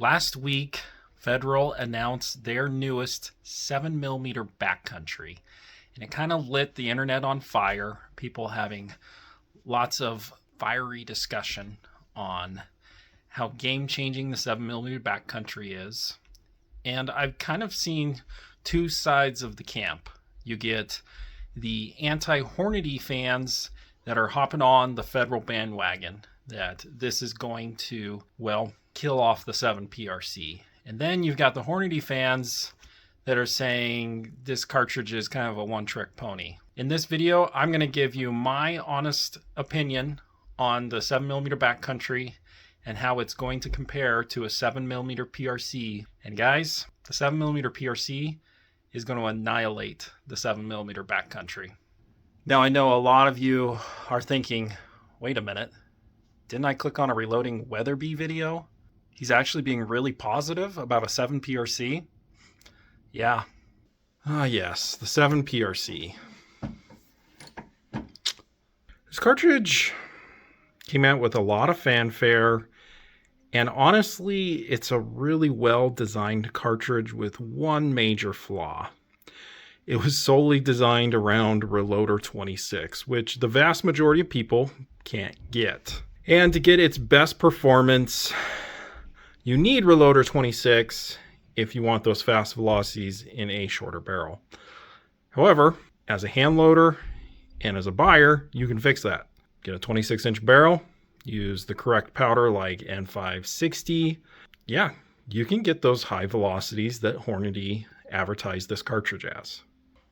Last week, Federal announced their newest 7mm backcountry, and it kind of lit the internet on fire. People having lots of fiery discussion on how game-changing the 7mm backcountry is. And I've kind of seen two sides of the camp. You get the anti-Hornady fans that are hopping on the Federal bandwagon that this is going to, well, kill off the 7PRC. And then you've got the Hornady fans that are saying this cartridge is kind of a one-trick pony. In this video, I'm going to give you my honest opinion on the 7mm backcountry and how it's going to compare to a 7mm PRC. And guys, the 7mm PRC is going to annihilate the 7mm backcountry. Now, I know a lot of you are thinking, wait a minute, didn't I click on a reloading Weatherby video? He's actually being really positive about a 7PRC? Yeah. Yes, the 7PRC. This cartridge came out with a lot of fanfare, and honestly, it's a really well-designed cartridge with one major flaw. It was solely designed around Reloader 26, which the vast majority of people can't get. And to get its best performance, you need Reloader 26 if you want those fast velocities in a shorter barrel. However, as a hand loader and as a buyer, you can fix that. Get a 26-inch barrel, use the correct powder like N560. Yeah, you can get those high velocities that Hornady advertised this cartridge as.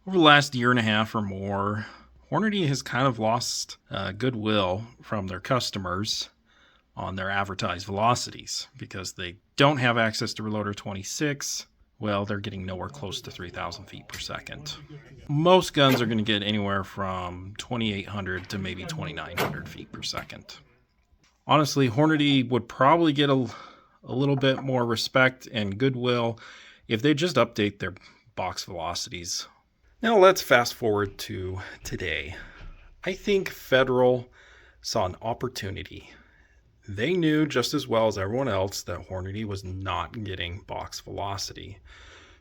Over the last year and a half or more, Hornady has kind of lost goodwill from their customers on their advertised velocities because they don't have access to Reloader 26. Well, they're getting nowhere close to 3,000 feet per second. Most guns are going to get anywhere from 2,800 to maybe 2,900 feet per second. Honestly, Hornady would probably get a little bit more respect and goodwill if they just update their box velocities. Now let's fast forward to today. I think Federal saw an opportunity. They knew just as well as everyone else that Hornady was not getting box velocity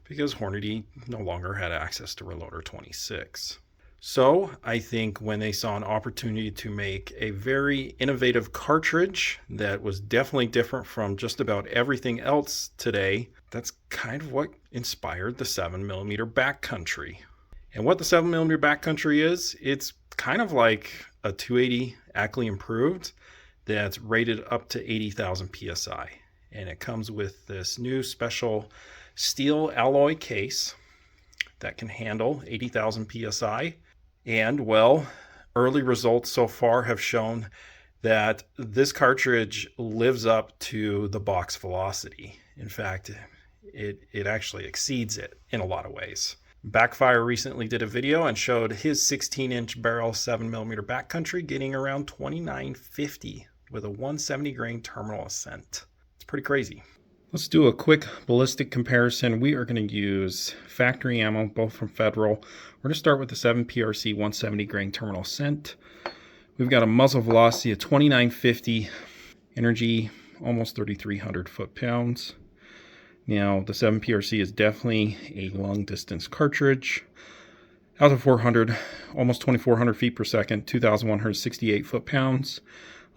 because Hornady no longer had access to Reloader 26. So I think when they saw an opportunity to make a very innovative cartridge that was definitely different from just about everything else today, that's kind of what inspired the 7mm backcountry. And what the 7mm backcountry is, it's kind of like a 280 Ackley improved that's rated up to 80,000 PSI. And it comes with this new special steel alloy case that can handle 80,000 PSI. And well, early results so far have shown that this cartridge lives up to the box velocity. In fact, it actually exceeds it in a lot of ways. Backfire recently did a video and showed his 16-inch barrel 7mm backcountry getting around 2950 with a 170 grain terminal ascent. It's pretty crazy. Let's do a quick ballistic comparison. We are going to use factory ammo, both from Federal. We're going to start with the 7PRC 170 grain terminal ascent. We've got a muzzle velocity of 2950, energy almost 3,300 foot-pounds. Now, the 7PRC is definitely a long-distance cartridge. Out to 400, almost 2,400 feet per second, 2,168 foot-pounds.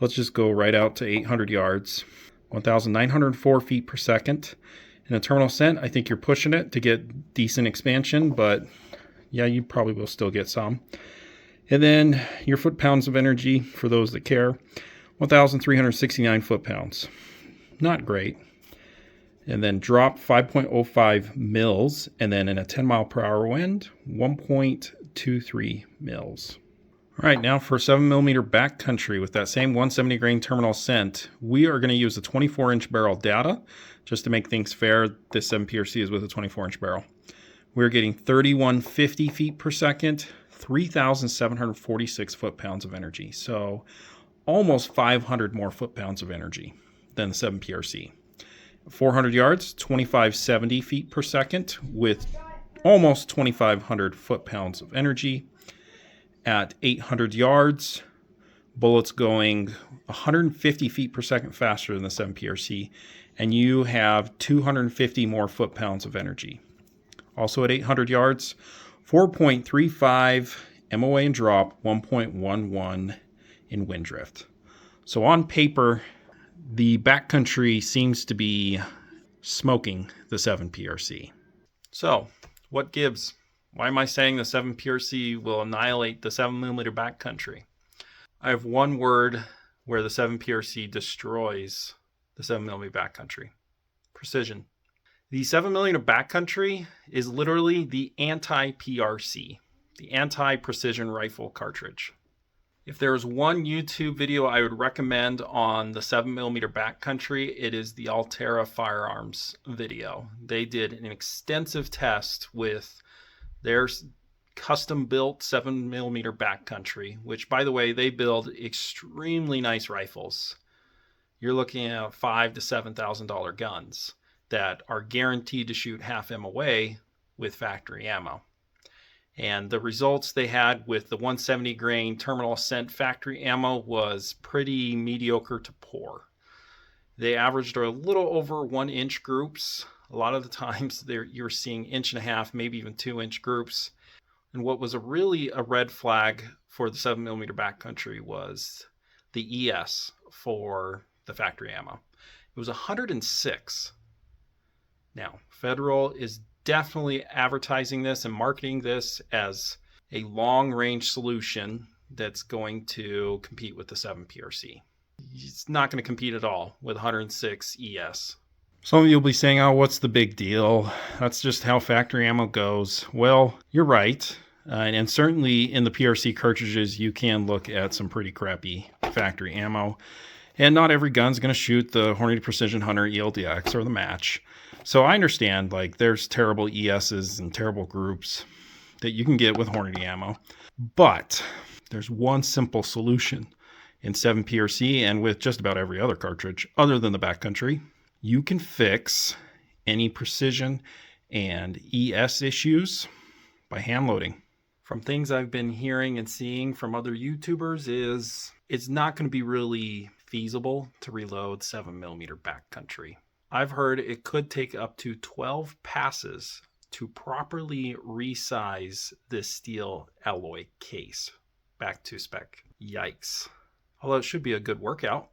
Let's just go right out to 800 yards, 1,904 feet per second. In a terminal ascent, I think you're pushing it to get decent expansion, but yeah, you probably will still get some. And then your foot-pounds of energy, for those that care, 1,369 foot-pounds. Not great. And then drop 5.05 mils, and then in a 10 mile per hour wind, 1.23 mils. All right, now for 7mm backcountry with that same 170 grain terminal ascent, we are going to use a 24-inch barrel data. Just to make things fair, this 7PRC is with a 24-inch barrel. We're getting 3,150 feet per second, 3,746 foot-pounds of energy. So almost 500 more foot-pounds of energy than the 7PRC. 400 yards, 2,570 feet per second with almost 2,500 foot-pounds of energy. At 800 yards, bullets going 150 feet per second faster than the 7PRC and you have 250 more foot-pounds of energy. Also at 800 yards, 4.35 MOA in drop, 1.11 in wind drift. So on paper, the Backcountry seems to be smoking the 7PRC. So what gives? Why am I saying the 7PRC will annihilate the 7mm Backcountry? I have one word where the 7PRC destroys the 7mm Backcountry: precision. The 7mm Backcountry is literally the AntiPRC, the anti-precision rifle cartridge. If there is one YouTube video I would recommend on the 7mm Backcountry, it is the Altera Firearms video. They did an extensive test with their custom-built 7mm Backcountry, which, by the way, they build extremely nice rifles. You're looking at $5,000 to $7,000 guns that are guaranteed to shoot half MOA with factory ammo. And the results they had with the 170 grain terminal ascent factory ammo was pretty mediocre to poor. They averaged a little over 1 inch groups. A lot of the times you're seeing 1.5 inch, maybe even 2 inch groups. And what was really a red flag for the 7mm Backcountry was the ES for the factory ammo. It was 106. Now, Federal is definitely advertising this and marketing this as a long-range solution that's going to compete with the 7PRC. It's not going to compete at all with 106 ES. Some of you will be saying, oh, what's the big deal? That's just how factory ammo goes. Well, you're right. And certainly in the PRC cartridges, you can look at some pretty crappy factory ammo. And not every gun's going to shoot the Hornady Precision Hunter ELDX or the match. So I understand, like, there's terrible ESs and terrible groups that you can get with Hornady ammo. But there's one simple solution in 7PRC and with just about every other cartridge other than the Backcountry. You can fix any precision and ES issues by hand loading. From things I've been hearing and seeing from other YouTubers is it's not going to be really feasible to reload 7mm Backcountry. I've heard it could take up to 12 passes to properly resize this steel alloy case back to spec. Yikes. Although it should be a good workout.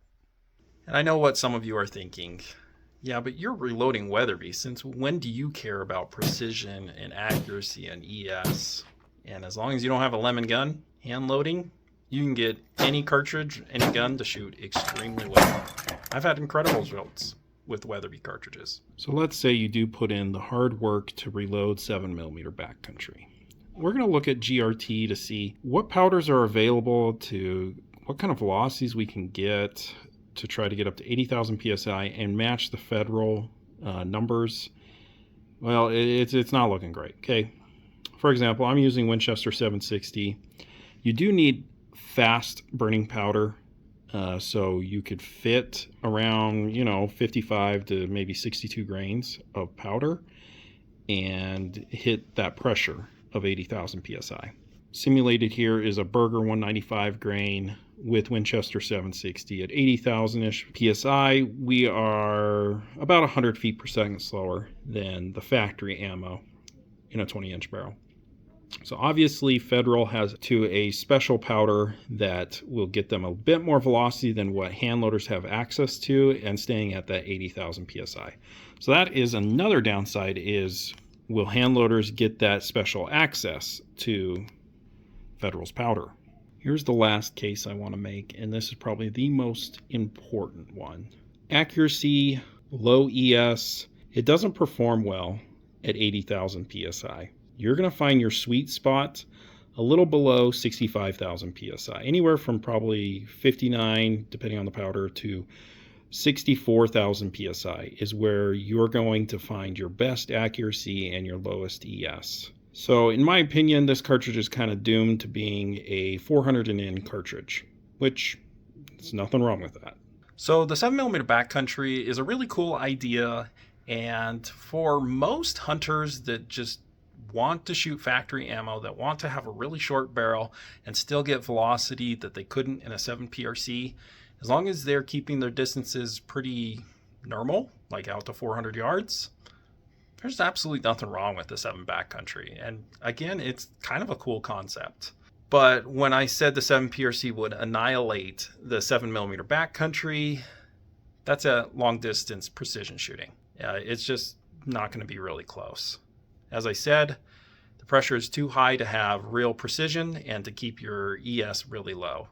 And I know what some of you are thinking. Yeah, but you're reloading Weatherby. Since when do you care about precision and accuracy and ES? And as long as you don't have a lemon gun, hand loading, you can get any cartridge, any gun to shoot extremely well. I've had incredible results with Weatherby cartridges. So let's say you do put in the hard work to reload 7mm Backcountry. We're going to look at GRT to see what powders are available, to what kind of velocities we can get to try to get up to 80,000 PSI and match the Federal numbers. Well, it's not looking great. Okay. For example, I'm using Winchester 760. You do need fast burning powder. So you could fit around, 55 to maybe 62 grains of powder and hit that pressure of 80,000 PSI. Simulated here is a Berger 195 grain with Winchester 760 at 80,000-ish PSI. We are about 100 feet per second slower than the factory ammo in a 20-inch barrel. So obviously Federal has to a special powder that will get them a bit more velocity than what hand loaders have access to and staying at that 80,000 PSI. So that is another downside, is will hand loaders get that special access to Federal's powder? Here's the last case I want to make, and this is probably the most important one. Accuracy, low ES, it doesn't perform well at 80,000 PSI. You're going to find your sweet spot a little below 65,000 PSI, anywhere from probably 59, depending on the powder, to 64,000 PSI is where you're going to find your best accuracy and your lowest ES. So in my opinion, this cartridge is kind of doomed to being a 400 and in cartridge, which there's nothing wrong with that. So the 7mm Backcountry is a really cool idea, and for most hunters that just want to shoot factory ammo, that want to have a really short barrel and still get velocity that they couldn't in a 7PRC, as long as they're keeping their distances pretty normal, like out to 400 yards, there's absolutely nothing wrong with the 7 Backcountry. And again, it's kind of a cool concept. But when I said the 7 PRC would annihilate the 7mm Backcountry, that's a long distance precision shooting. It's just not going to be really close. As I said, the pressure is too high to have real precision and to keep your ES really low.